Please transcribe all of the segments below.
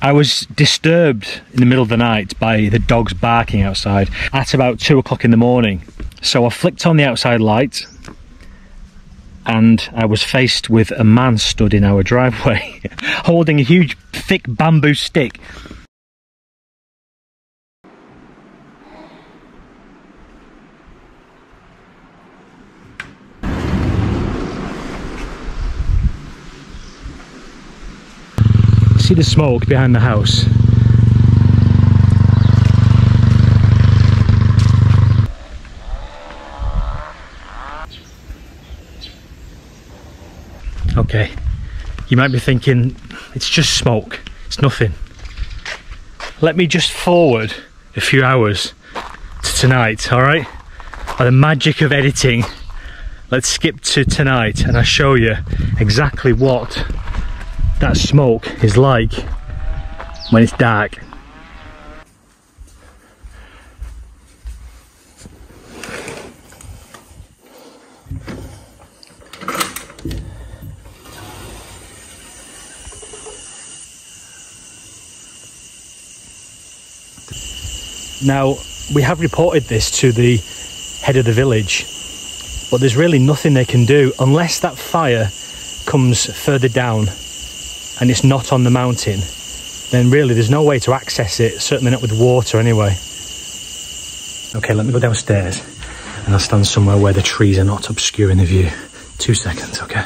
I was disturbed in the middle of the night by the dogs barking outside at about 2 o'clock in the morning. So I flicked on the outside light and I was faced with a man stood in our driveway holding a huge thick bamboo stick. See the smoke behind the house? Okay, you might be thinking it's just smoke, it's nothing. Let me just forward a few hours to tonight, alright? By the magic of editing, let's skip to tonight and I'll show you exactly what that smoke is like when it's dark. Now, we have reported this to the head of the village, but there's really nothing they can do unless that fire comes further down and it's not on the mountain. Then really there's no way to access it, certainly not with water anyway. Okay, let me go downstairs and I'll stand somewhere where the trees are not obscuring the view. 2 seconds, okay?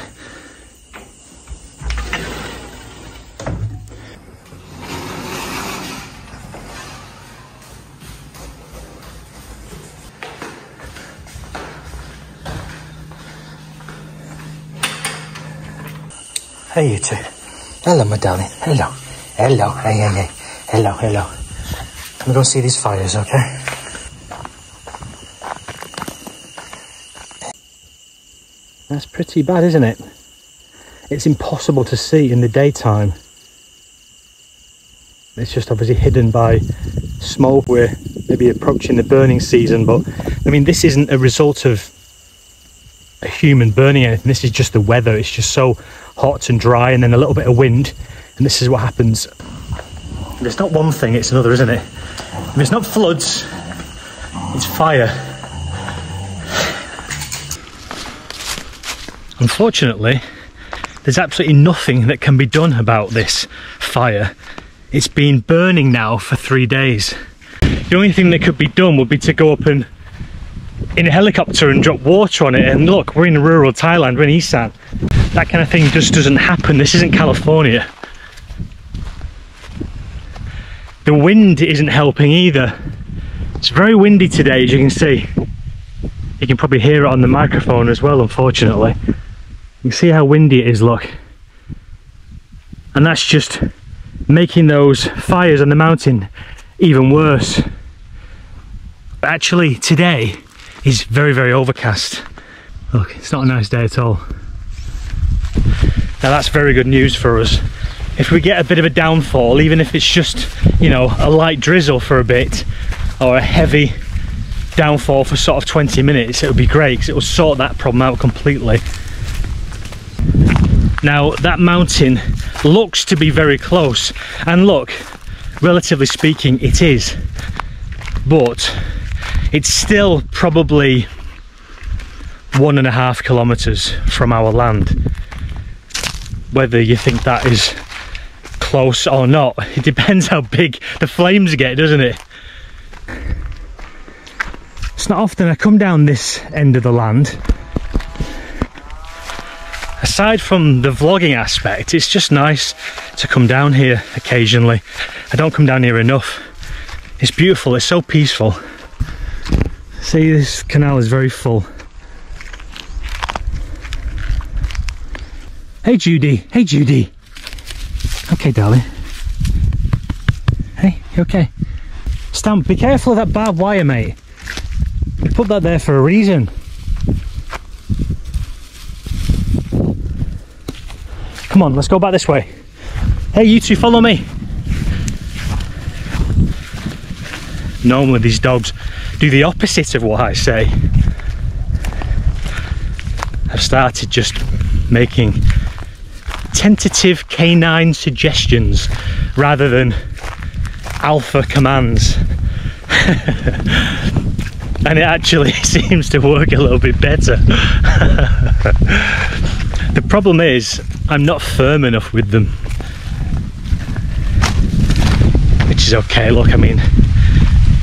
Hey you two. Hello my darling. Hello. Hello. Hey, hey, hey. Hello, hello. Let me go see these fires, okay? That's pretty bad, isn't it? It's impossible to see in the daytime. It's just obviously hidden by smoke. We're maybe approaching the burning season, but I mean, this isn't a result of a human burning anything. This is just the weather. It's just so hot and dry, and then a little bit of wind, and this is what happens. If it's not one thing, it's another, isn't it? If it's not floods, it's fire. Unfortunately, there's absolutely nothing that can be done about this fire. It's been burning now for 3 days. The only thing that could be done would be to go up and in a helicopter and drop water on it, and look, we're in rural Thailand, we're in Isan. That kind of thing just doesn't happen. This isn't California. The wind isn't helping either. It's very windy today, as you can see. You can probably hear it on the microphone as well, unfortunately. You can see how windy it is, look. And that's just making those fires on the mountain even worse. But actually, today is very, very overcast. Look, it's not a nice day at all. Now that's very good news for us. If we get a bit of a downfall, even if it's just, you know, a light drizzle for a bit, or a heavy downfall for sort of 20 minutes, it would be great, because it will sort that problem out completely. Now that mountain looks to be very close, and look, relatively speaking it is, but it's still probably 1.5 kilometers from our land. Whether you think that is close or not, it depends how big the flames get, doesn't it? It's not often I come down this end of the land. Aside from the vlogging aspect, it's just nice to come down here occasionally. I don't come down here enough. It's beautiful, it's so peaceful. See, this canal is very full. Hey Judy, hey Judy. Okay darling. Hey, you okay? Stamp, be careful of that barbed wire, mate. We put that there for a reason. Come on, let's go back this way. Hey, you two, follow me. Normally these dogs do the opposite of what I say. I've started just making tentative canine suggestions rather than alpha commands. And it actually seems to work a little bit better. The problem is I'm not firm enough with them, which is okay. Look, I mean,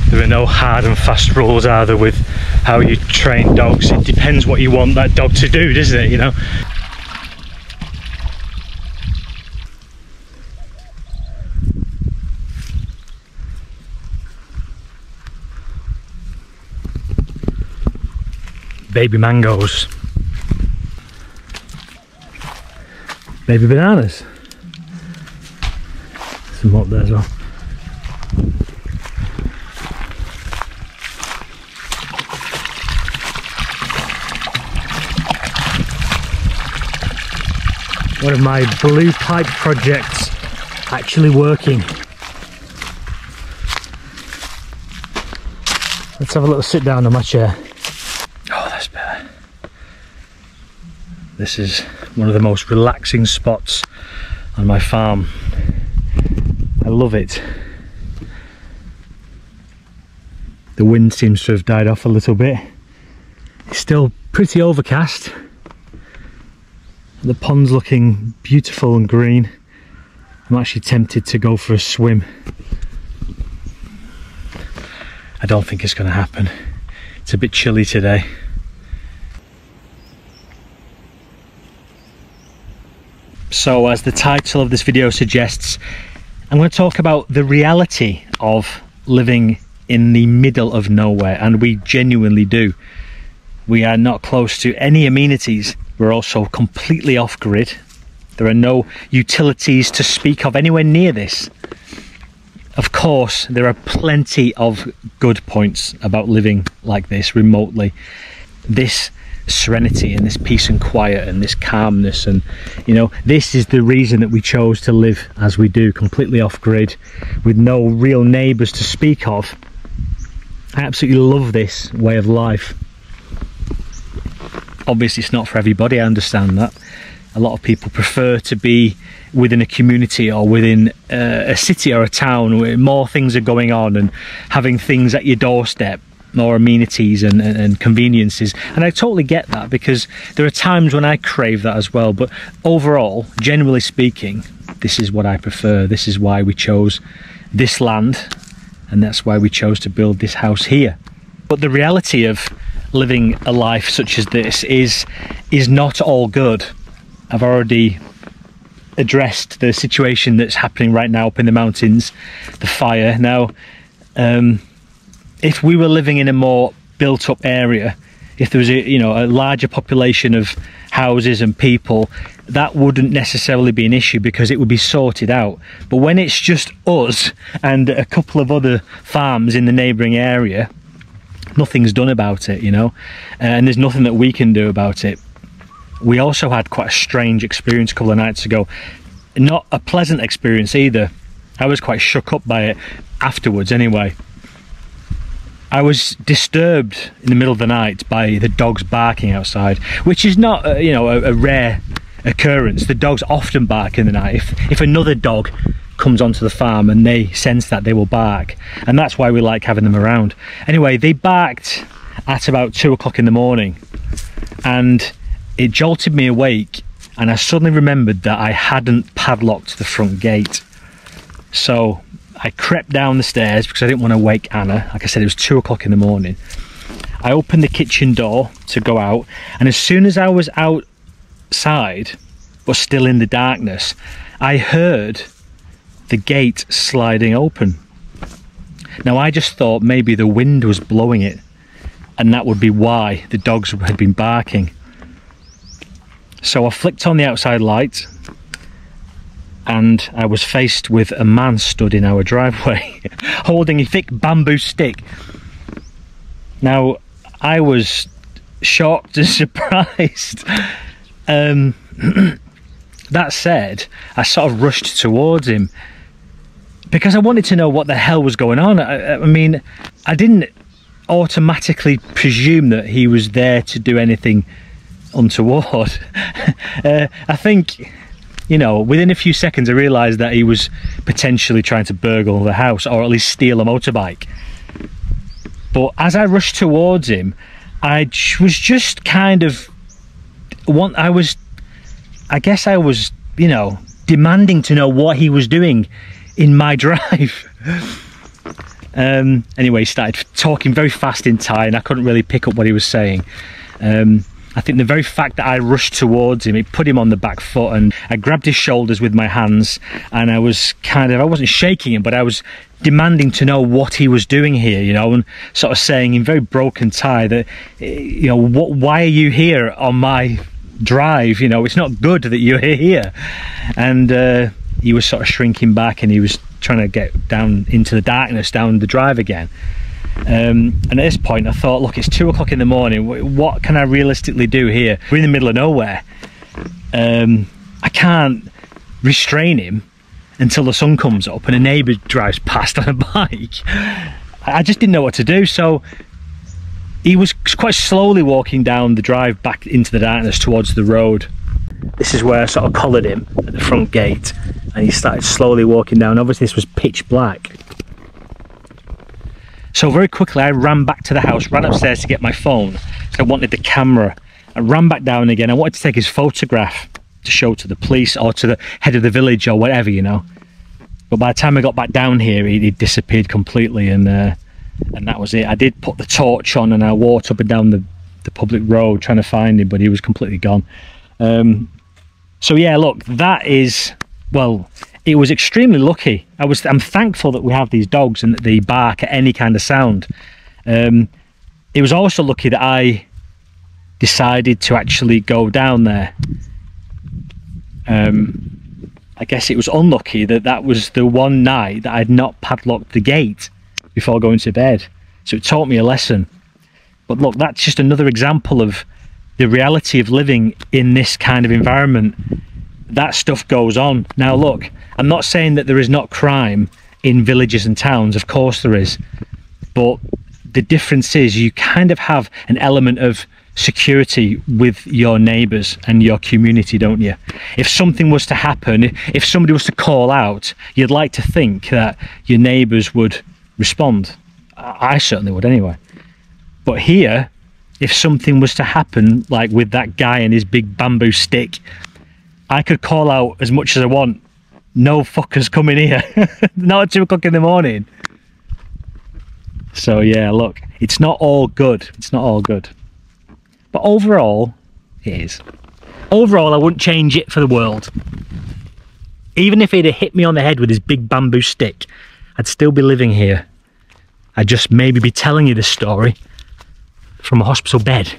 there are no hard and fast rules, are there, with how you train dogs? It depends what you want that dog to do, doesn't it, you know? Baby mangoes. Baby bananas. Some up there as well. One of my blue pipe projects actually working. Let's have a little sit down on my chair. Oh, that's better. This is one of the most relaxing spots on my farm. I love it. The wind seems to have died off a little bit. It's still pretty overcast. The pond's looking beautiful and green. I'm actually tempted to go for a swim. I don't think it's going to happen. It's a bit chilly today. So, as the title of this video suggests, I'm going to talk about the reality of living in the middle of nowhere, and we genuinely do. We are not close to any amenities. We're also completely off-grid. There are no utilities to speak of anywhere near this. Of course, there are plenty of good points about living like this remotely. This serenity and this peace and quiet and this calmness, and you know, this is the reason that we chose to live as we do, completely off-grid, with no real neighbours to speak of. I absolutely love this way of life. Obviously it's not for everybody, I understand that. A lot of people prefer to be within a community or within a city or a town where more things are going on and having things at your doorstep, more amenities and conveniences. And I totally get that, because there are times when I crave that as well. But overall, generally speaking, this is what I prefer. This is why we chose this land, and that's why we chose to build this house here. But the reality of living a life such as this is not all good. I've already addressed the situation that's happening right now up in the mountains, the fire. Now, if we were living in a more built-up area, if there was a larger population of houses and people, that wouldn't necessarily be an issue because it would be sorted out. But when it's just us and a couple of other farms in the neighbouring area, nothing's done about it, you know, and there's nothing that we can do about it. We also had quite a strange experience a couple of nights ago. Not a pleasant experience either. I was quite shook up by it afterwards anyway. I was disturbed in the middle of the night by the dogs barking outside, which is not a rare occurrence. The dogs often bark in the night. If another dog comes onto the farm and they sense that, they will bark, and that's why we like having them around. Anyway, they barked at about 2 o'clock in the morning, and it jolted me awake, and I suddenly remembered that I hadn't padlocked the front gate. So I crept down the stairs because I didn't want to wake Anna. Like I said, it was 2 o'clock in the morning. I opened the kitchen door to go out, and as soon as I was outside but still in the darkness, I heard the gate sliding open. Now, I just thought maybe the wind was blowing it, and that would be why the dogs had been barking. So I flicked on the outside light, and I was faced with a man stood in our driveway holding a thick bamboo stick. Now, I was shocked and surprised. That said, I sort of rushed towards him because I wanted to know what the hell was going on. I mean, I didn't automatically presume that he was there to do anything untoward. I think, you know, within a few seconds I realised that he was potentially trying to burgle the house, or at least steal a motorbike. But as I rushed towards him, I was just kind of I guess I was, you know, demanding to know what he was doing in my drive. Anyway, he started talking very fast in Thai and I couldn't really pick up what he was saying. I think the very fact that I rushed towards him, it put him on the back foot, and I grabbed his shoulders with my hands, and I was I wasn't shaking him, but I was demanding to know what he was doing here, you know, and sort of saying in very broken Thai that, you know, why are you here on my drive? You know, it's not good that you're here. And he was sort of shrinking back, and he was trying to get down into the darkness down the drive again. And at this point I thought, look, it's 2 o'clock in the morning, what can I realistically do here? We're in the middle of nowhere. I can't restrain him until the sun comes up and a neighbour drives past on a bike. I just didn't know what to do. So he was quite slowly walking down the drive back into the darkness towards the road. This is where I sort of collared him at the front gate, and he started slowly walking down. Obviously this was pitch black. So very quickly I ran back to the house, ran upstairs to get my phone, so I wanted the camera. I ran back down again. I wanted to take his photograph to show to the police or to the head of the village or whatever, you know. But by the time I got back down here, he'd disappeared completely, and that was it. I did put the torch on and I walked up and down the public road trying to find him, but he was completely gone. So yeah, look, that is, well, it was extremely lucky. I'm thankful that we have these dogs and that they bark at any kind of sound. It was also lucky that I decided to actually go down there. I guess it was unlucky that that was the one night that I'd not padlocked the gate before going to bed. So it taught me a lesson. But look, that's just another example of the reality of living in this kind of environment. That stuff goes on. Now look, I'm not saying that there is not crime in villages and towns, of course there is, but the difference is you kind of have an element of security with your neighbours and your community, don't you? If something was to happen, if somebody was to call out, you'd like to think that your neighbours would respond. I certainly would anyway. But here, if something was to happen, like with that guy and his big bamboo stick, I could call out as much as I want. No fuckers coming here. Not at 2 o'clock in the morning. So yeah, look, it's not all good. It's not all good. But overall, it is. Overall, I wouldn't change it for the world. Even if he'd have hit me on the head with his big bamboo stick, I'd still be living here. I'd just maybe be telling you this story from a hospital bed.